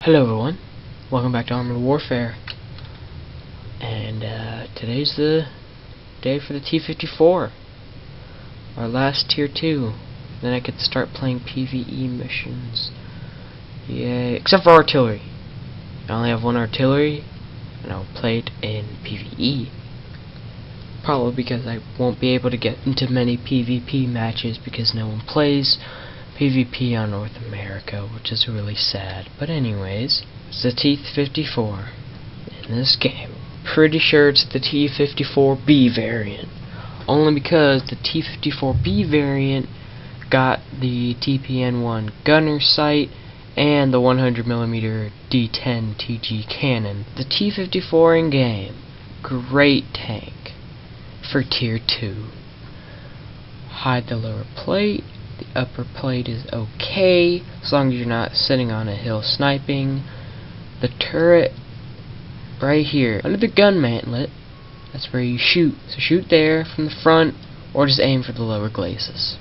Hello everyone, welcome back to Armored Warfare, and today's the day for the T-54, our last tier 2, then I could start playing PvE missions. Yay, except for artillery. I only have one artillery, and I'll play it in PvE. Probably because I won't be able to get into many PvP matches because no one plays PvP on North America, which is really sad. But anyways, it's the T-54 in this game. Pretty sure it's the T-54B variant, only because the T-54B variant got the TPN-1 gunner sight and the 100mm D10 TG cannon. The T-54 in game, great tank for tier 2. Hide the lower plate. The upper plate is okay, as long as you're not sitting on a hill sniping. The turret, right here, under the gun mantlet, that's where you shoot. So shoot there from the front, or just aim for the lower glacis.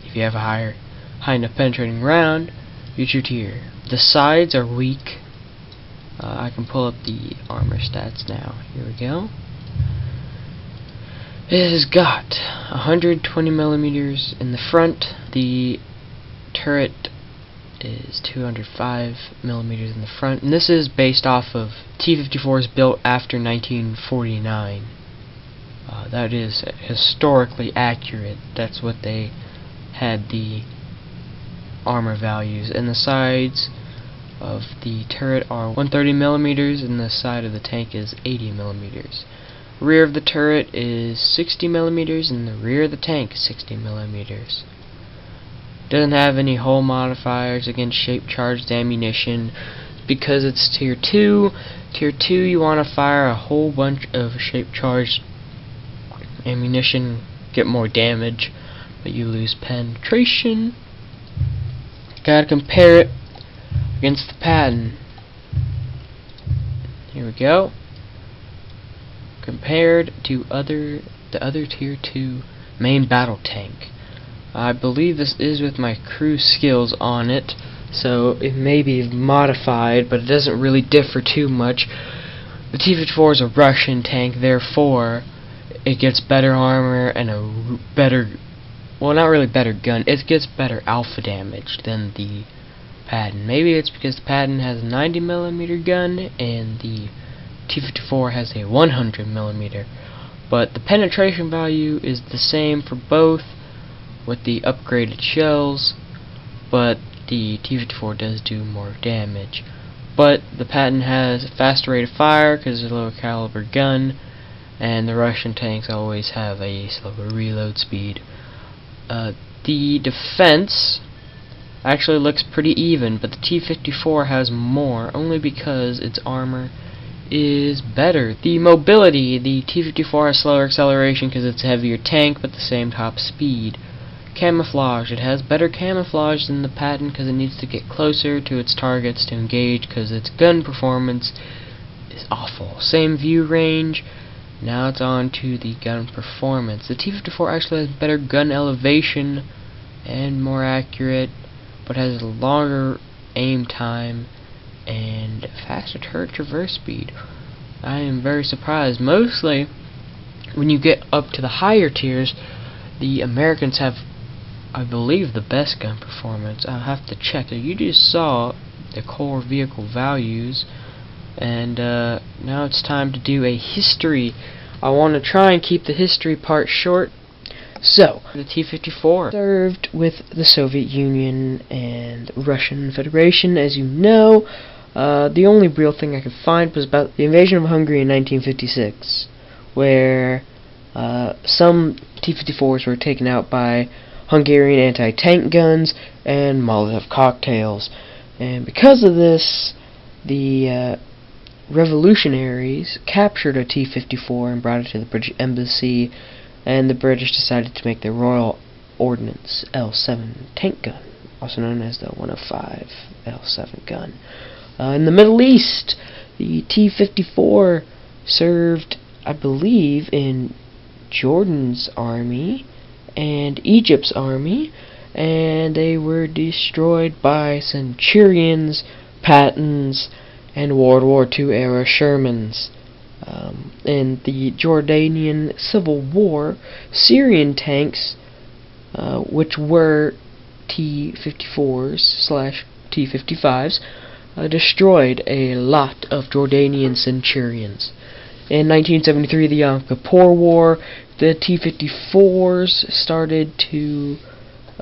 If you have a high enough penetrating round, you shoot here. The sides are weak. I can pull up the armor stats now. Here we go. It has got 120mm in the front. The turret is 205mm in the front, and this is based off of T-54s built after 1949. That is historically accurate. That's what they had the armor values. And the sides of the turret are 130mm, and the side of the tank is 80mm. Rear of the turret is 60mm, and the rear of the tank is 60mm. Doesn't have any hull modifiers against shape charged ammunition because it's tier 2. Tier 2, you want to fire a whole bunch of shape charged ammunition, get more damage, but you lose penetration. Gotta compare it against the pattern. Here we go. Compared to the other tier 2 main battle tank. I believe this is with my crew skills on it, so it may be modified, but it doesn't really differ too much. The T-54 is a Russian tank, therefore it gets better armor and a better, well, not really better gun, it gets better alpha damage than the Patton. Maybe it's because the Patton has a 90mm gun and the T-54 has a 100mm, but the penetration value is the same for both with the upgraded shells, but the T-54 does do more damage. But the Patton has a faster rate of fire because it's a lower caliber gun, and the Russian tanks always have a slower reload speed. The defense actually looks pretty even, but the T-54 has more, only because its armor is better. The mobility, the T-54 has slower acceleration because it's a heavier tank, but the same top speed. Camouflage, it has better camouflage than the Patton because it needs to get closer to its targets to engage because its gun performance is awful. Same view range. Now it's on to the gun performance. The T-54 actually has better gun elevation and more accurate, but has a longer aim time and faster turret traverse speed. I am very surprised. Mostly when you get up to the higher tiers, the Americans have, I believe, the best gun performance. I'll have to check. So you just saw the core vehicle values, and now it's time to do a history. I want to try and keep the history part short. So, the T-54 served with the Soviet Union and Russian Federation, as you know. The only real thing I could find was about the invasion of Hungary in 1956, where some T-54s were taken out by Hungarian anti-tank guns and Molotov cocktails. And because of this, the revolutionaries captured a T-54 and brought it to the British Embassy, and the British decided to make their Royal Ordnance L7 tank gun, also known as the 105 L7 gun. In the Middle East, the T-54 served, I believe, in Jordan's army and Egypt's army, and they were destroyed by Centurions Pattons, and World War II era Shermans. In the Jordanian Civil War, Syrian tanks, which were T-54s / T-55s, destroyed a lot of Jordanian centurions. In 1973, the Yom Kippur War, the T-54s started to,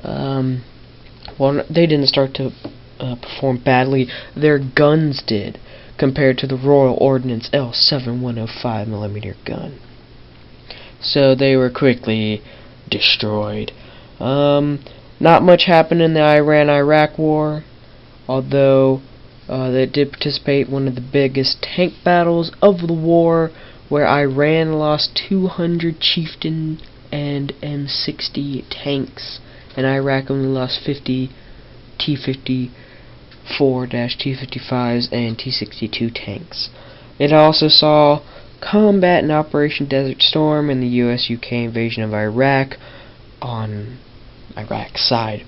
well, they didn't start to perform badly. Their guns did, compared to the Royal Ordnance L7 105mm gun. So they were quickly destroyed. Not much happened in the Iran-Iraq War, although they did participate in one of the biggest tank battles of the war, where Iran lost 200 Chieftain and M60 tanks, and Iraq only lost 50 T-54-T-55s and T-62 tanks. It also saw combat in Operation Desert Storm and the US-UK invasion of Iraq on Iraq's side.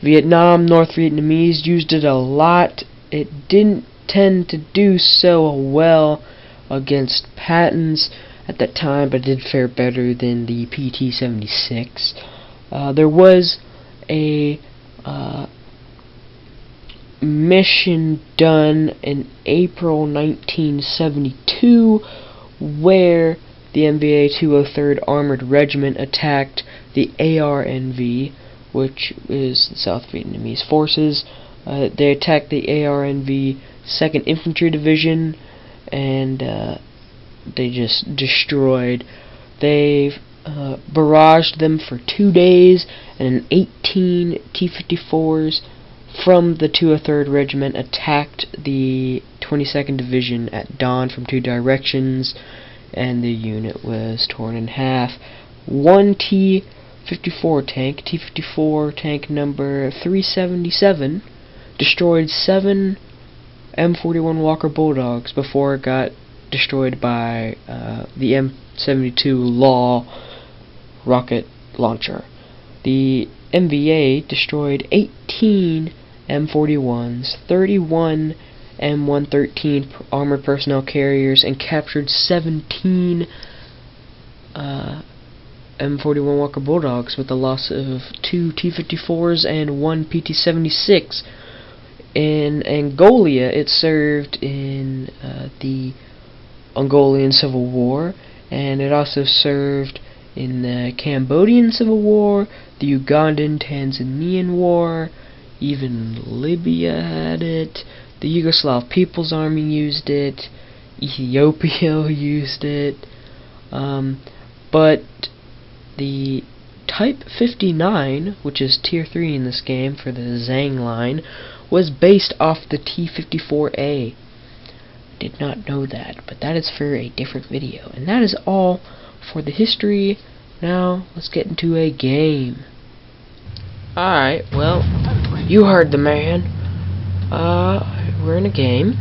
Vietnam, North Vietnamese used it a lot. It didn't tend to do so well against Pattons at that time, but did fare better than the PT-76. There was a mission done in April 1972 where the MVA 203rd Armored Regiment attacked the ARNV, which is the South Vietnamese forces. They attacked the ARNV 2nd Infantry Division, and they just destroyed. They barraged them for 2 days, and 18 T-54s from the 203rd Regiment attacked the 22nd Division at dawn from 2 directions, and the unit was torn in half. One T-54 tank, T-54 tank number 377, destroyed 7 M41 Walker Bulldogs before it got destroyed by the M72 Law rocket launcher. The MVA destroyed 18 M41s, 31 M113 armored personnel carriers, and captured 17 M41 Walker Bulldogs, with the loss of 2 T-54s and 1 PT-76. In Angola, it served in the Angolian Civil War, and it also served in the Cambodian Civil War, the Ugandan-Tanzanian War, even Libya had it, the Yugoslav People's Army used it, Ethiopia used it, but the Type 59, which is Tier 3 in this game for the Zhang line, was based off the T-54A. Did not know that, but that is for a different video. And that is all for the history. Now, let's get into a game. Alright, well, you heard the man. We're in a game,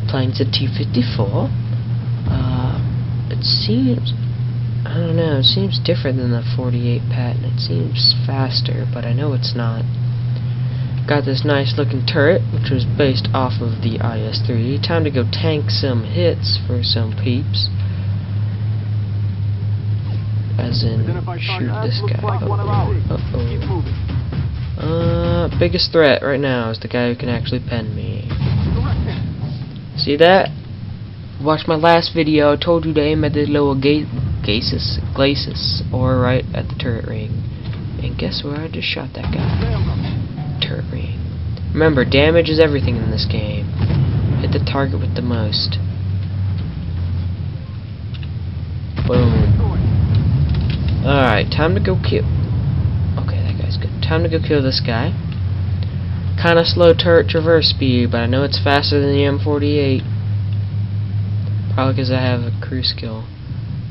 playing the T-54. It seems, I don't know, it seems different than the 48 Patton. It seems faster, but I know it's not. Got this nice looking turret, which was based off of the IS-3. Time to go tank some hits for some peeps. As in, shoot this guy. Biggest threat right now is the guy who can actually pen me. See that? Watch my last video. I told you to aim at the little glacis, or right at the turret ring. And guess where I just shot that guy? Turret ring. Remember, damage is everything in this game. Hit the target with the most. Boom. Alright, time to go kill. Okay, that guy's good. Time to go kill this guy. Kinda slow turret traverse speed, but I know it's faster than the M48. Probably because I have a crew skill.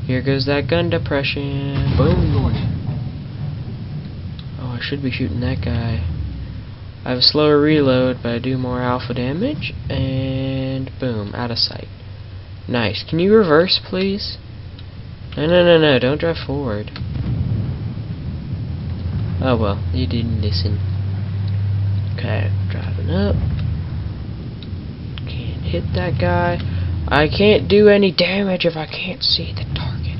Here goes that gun depression. Boom. Oh, I should be shooting that guy. I have a slower reload, but I do more alpha damage. And boom, out of sight. Nice. Can you reverse, please? No, don't drive forward. Oh well, you didn't listen. Okay, driving up. hit that guy. I can't do any damage if I can't see the target.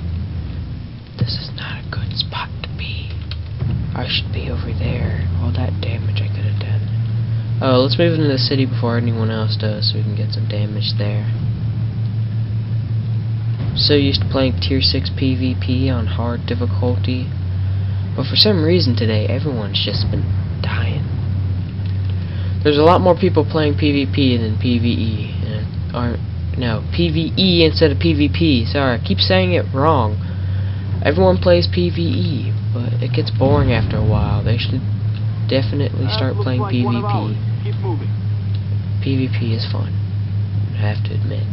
This is not a good spot to be. I should be over there. All that damage I could have done. Oh, let's move into the city before anyone else does so we can get some damage there. So used to playing tier 6 PvP on hard difficulty. But for some reason today, everyone's just been dying. There's a lot more people playing PvP than PvE. No, PvE instead of PvP. Sorry, I keep saying it wrong. Everyone plays PvE, but it gets boring after a while. They should definitely start playing PvP. PvP is fun, I have to admit.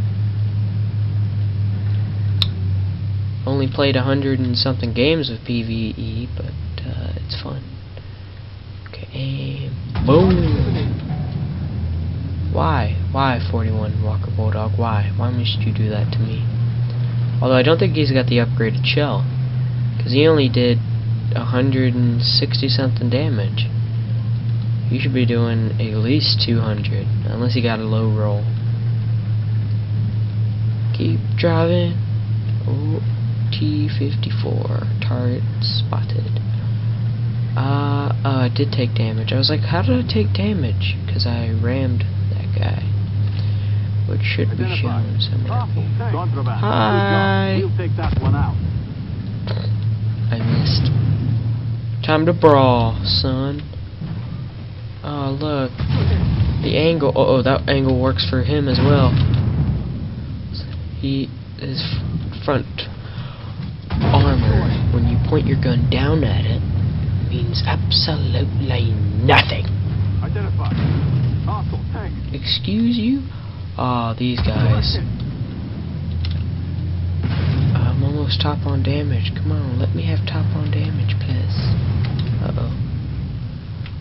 Only played 100 and something games with PvE, but it's fun. Okay, aim. Boom! Why? Why, 41 Walker Bulldog? Why? Why must you do that to me? Although I don't think he's got the upgraded shell, because he only did 160 something damage. You should be doing at least 200, unless you got a low roll. Keep driving. Oh, T-54 target spotted. I did take damage. I was like, how did I take damage? Because I rammed that guy, which should be shown somewhere. Hi. I missed. Time to brawl, son. Oh, look. The angle. Uh oh, that angle works for him as well. His front armor, when you point your gun down at it, means absolutely nothing. Excuse you? Ah, these guys. I'm almost top on damage. Come on, let me have top on damage, please. Uh-oh.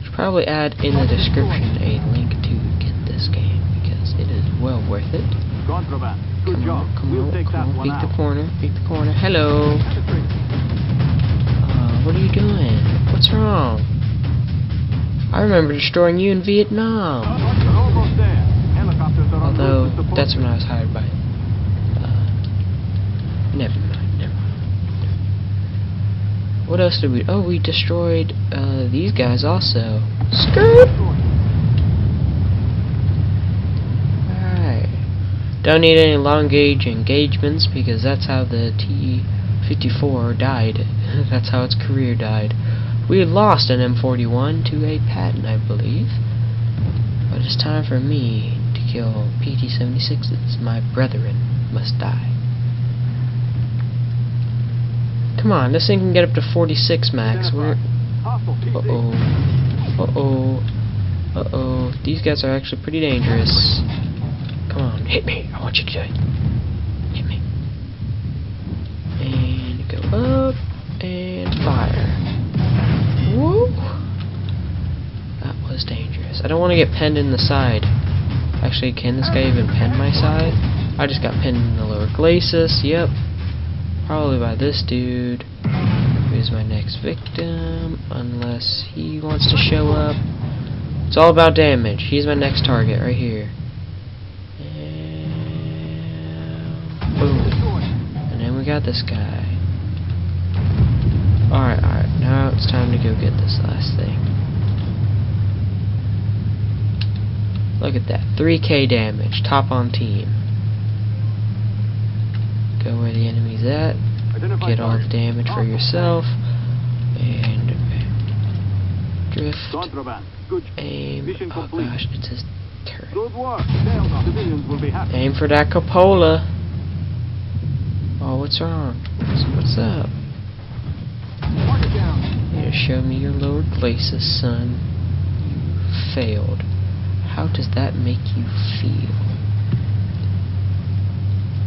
Should probably add in the description a link to get this game, because it is well worth it. Come on, peek the corner. Hello. What are you doing? What's wrong? I remember destroying you in Vietnam. Although, that's when I was hired by... Never mind. What else did we... Oh, we destroyed these guys also. Skirt! Alright. Don't need any long gauge engagements, because that's how the T-54 died. That's how its career died. We had lost an M41 to a Patton, I believe. But it's time for me to kill PT-76s. My brethren must die. Come on, this thing can get up to 46 max. Uh-oh. These guys are actually pretty dangerous. Come on, hit me. I want you to do it. Hit me. And go up and fire. Woo! That was dangerous. I don't want to get pinned in the side. Actually, can this guy even pin my side? I just got pinned in the lower glacis. Yep. Probably by this dude. Who's my next victim? Unless he wants to show up. It's all about damage. He's my next target right here. And boom. And then we got this guy. Alright. Now it's time to go get this last thing. Look at that. 3k damage. Top on team. Go where the enemy's at. Get all the damage for yourself. And drift. Aim. Oh gosh, it's his turret. Aim for that cupola. Oh, what's wrong? What's up? You show me your lower glacis, son. You failed. How does that make you feel?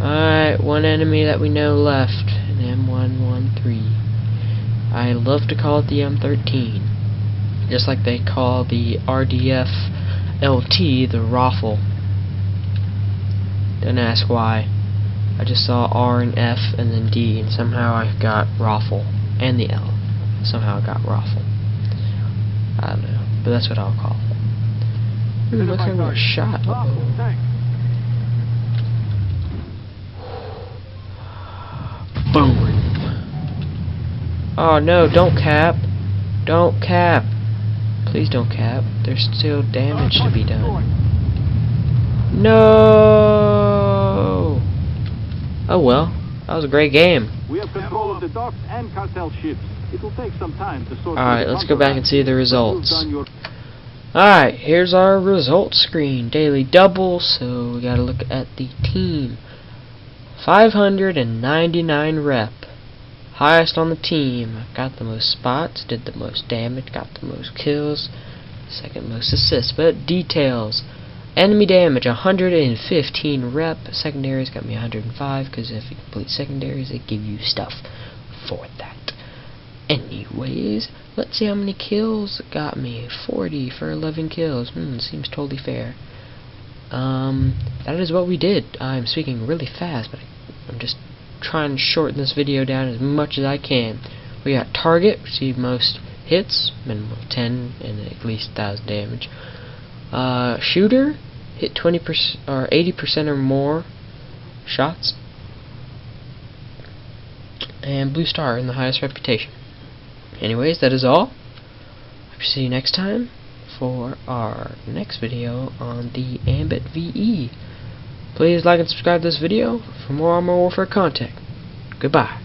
Alright, one enemy that we know left. An M113. I love to call it the M13. Just like they call the RDF LT the Raffle. Don't ask why. I just saw R and F and then D, and somehow I got Raffle. And the L. Somehow I got Raffle. I don't know, but that's what I'll call it. Ooh, looks like we got shot. Oh no, don't cap. Don't cap. Please don't cap. There's still damage to be done. No! Oh well. That was a great game. We have control of the docks and cartel ships. It will take some time to sort. Alright, let's go back and see the results. Alright, here's our results screen. Daily double, so we gotta look at the team. 599 rep. Highest on the team. Got the most spots, did the most damage, got the most kills, second most assists. But details. Enemy damage 115 rep. Secondaries got me 105 because if you complete secondaries they give you stuff for that. Anyways, let's see how many kills it got me. 40 for 11 kills. Seems totally fair. That is what we did. I'm speaking really fast, but I'm just trying to shorten this video down as much as I can. We got target, received most hits, minimum of 10 and at least 1,000 damage. Shooter, hit 20% or 80% or more shots. And blue star in the highest reputation. Anyways, that is all. Hope to see you next time for our next video on the Ambit VE. Please like and subscribe to this video for more Armor Warfare content. Goodbye.